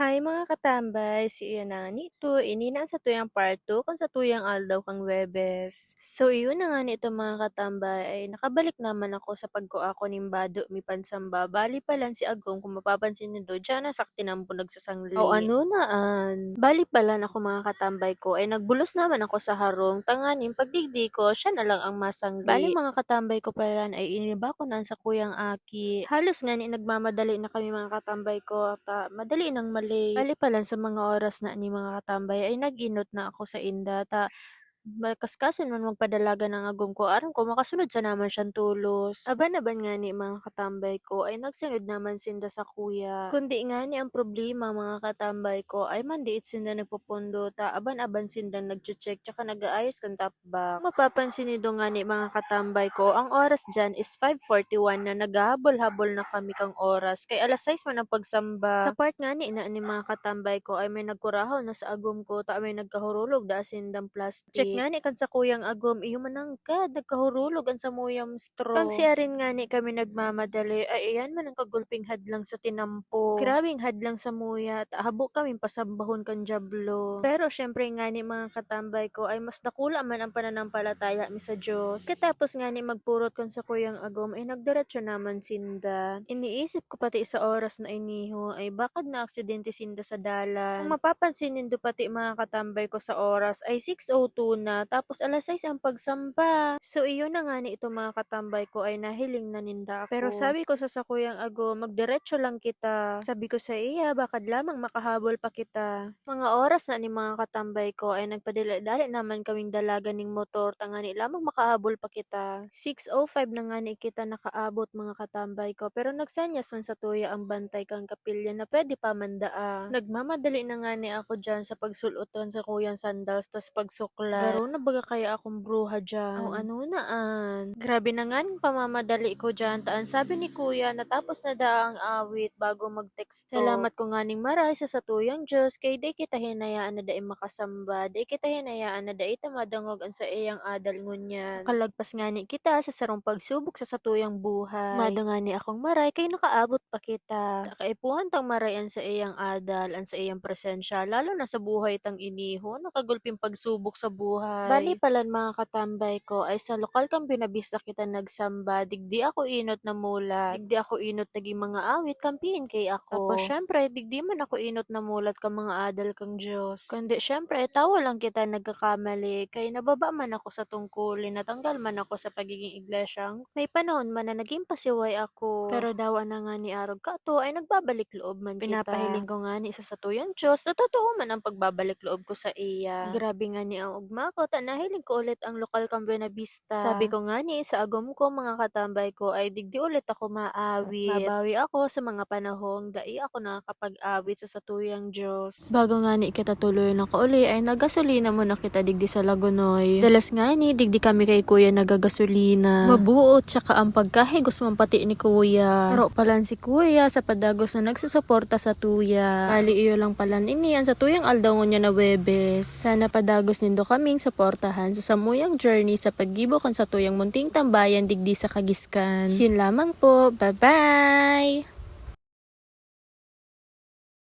Hi mga katambay, si iyo na nga nito, inina sa tuyang part 2 kung sa tuyang aldaw kang Webes. So iyo na nga nito mga katambay, ay nakabalik naman ako sa pagkuha ko ning bado mi pansamba. Bali pa lang si Agong kung mapapansin niyo do, diyan na sakti ng nagsasangli. O ano naan. Bali pala ako mga katambay ko ay nagbulos naman ako sa harong, tanganin pagdigdi ko, siya na lang ang masangli. Bali mga katambay ko pala ay iniba ko na sa kuyang aki. Halos nga ni nagmamadali na kami mga katambay ko at madali nang mali. Bali pala sa mga oras na ni mga katambay ay naginot na ako sa inda kaskason man magpadalaga ng agom ko aron ko makasunod sa naman siyang tulos. Aban-aban nga ni mga katambay ko ay nagsunod naman sinda sa kuya. Kundi nga ni ang problema mga katambay ko ay mandiit sinda nagpupundo aban-aban sinda nagche-check tsaka nag-aayos kan top box. Mapapansin nido nga ni mga katambay ko ang oras dyan is 5:41 na naghahabol-habol na kami kang oras kay alas 6 man ang pagsamba. Sa part nga ni mga katambay ko ay may nagkurahol na sa agom ko may nagkahurulog da sindang plastic. Check nga ni kan sa kuyang agom, iyo manangkad, nagkahurulog ang samuyang straw. Kang siya rin nga ni kami nagmamadali, ay iyan man ang kagulping hadlang sa tinampo. Grabing hadlang sa muya, habo kami pasambahon kan jablo. Pero syempre nga ni mga katambay ko, ay mas dakula man ang pananampalataya mi sa Diyos. Katapos nga ni magpurot kon sa kuyang agom, ay nagdiretso naman sinda. Iniisip ko pati sa oras na iniho, ay bakad na aksidente sinda sa dalan. Kung mapapansin nindo pati mga katambay ko sa oras, ay 6:02 na tapos alas 6 ang pagsamba. So iyon na nga ni ito mga katambay ko ay nahiling na ninda ako. Pero sabi ko sa sakuyang ago, magdiretso lang kita. Sabi ko sa iya, bakad lamang makahabol pa kita. Mga oras na ni mga katambay ko ay nagpadali-dali naman kaming dalaga ning motor tangani lamang makahabol pa kita. 6:05 na nga ni kita nakaabot mga katambay ko pero nagsanyas man sa tuya ang bantay kang kapilya na pwede pa mandaa. Nagmamadali na nga ni ako dyan sa pagsulotan sa kuyang sandals tas pagsuklat. Laro na baga kaya akong bruha dyan. O ano naan. Grabe na nga ng pamamadali ko dyan. Sabi ni kuya natapos na daang awit bago mag-text. Salamat ko nga ning maray sa satuyang Diyos kay di kita hinayaan na daing makasamba. Di kita hinayaan na daing tamadangog ang sa iyang adal ngunyan. Kalagpas nga ni kita sa sarong pagsubok sa satuyang buhay. Mado nga ni akong maray kay nakaabot pa kita. Takaipuhan tang marayan sa iyang adal, ang sa iyang presensya, lalo na sa buhay tang iniho, nakagulping pagsubok sa buhay. Bali palan mga katambay ko, ay sa lokal kang binabista kita nagsamba, digdi ako inot na mula, digdi ako inot naging mga awit, kampihin kay ako. Tapos syempre, digdi man ako inot na mulat ka mga adal kang Diyos. Kundi syempre, tawa lang kita nagkakamali, kay nababa man ako sa tungkulin, natanggal man ako sa pagiging iglesyang, may panahon man na naging pasiway ako. Pero dawa na nga ni Arog Kato ay nagbabalik loob man kita. Pinapahiling ko nga ni sa satuyang Diyos na totoo man ang pagbabalik loob ko sa iya. Grabe nga ni ang ugma ko, nahiling ko ulit ang lokal kang Buenavista. Sabi ko nga ni sa agom ko mga katambay ko ay digdi ulit ako maawit. Mabawi ako sa mga panahong dai ako nakakapag-awit sa satuyang Diyos. Bago nga ni kita tuloy na kauli ay nagasolina muna kita digdi sa Lagunoy. Dalas nga ni digdi kami kay kuya nagagasolina. Mabuot tsaka ang pagkahigos man pati ni kuya. Pero palan si kuya sa padagos na nagsusuporta sa tuya. Bali iyo lang palan iniyan sa tuyang aldaw niya na Webes. Sana padagos nindo kaming suportahan sa samuyang journey sa paggibok sa tuyang munting tambayan digdi sa Kagiskan. Yun lamang po. Bye-bye!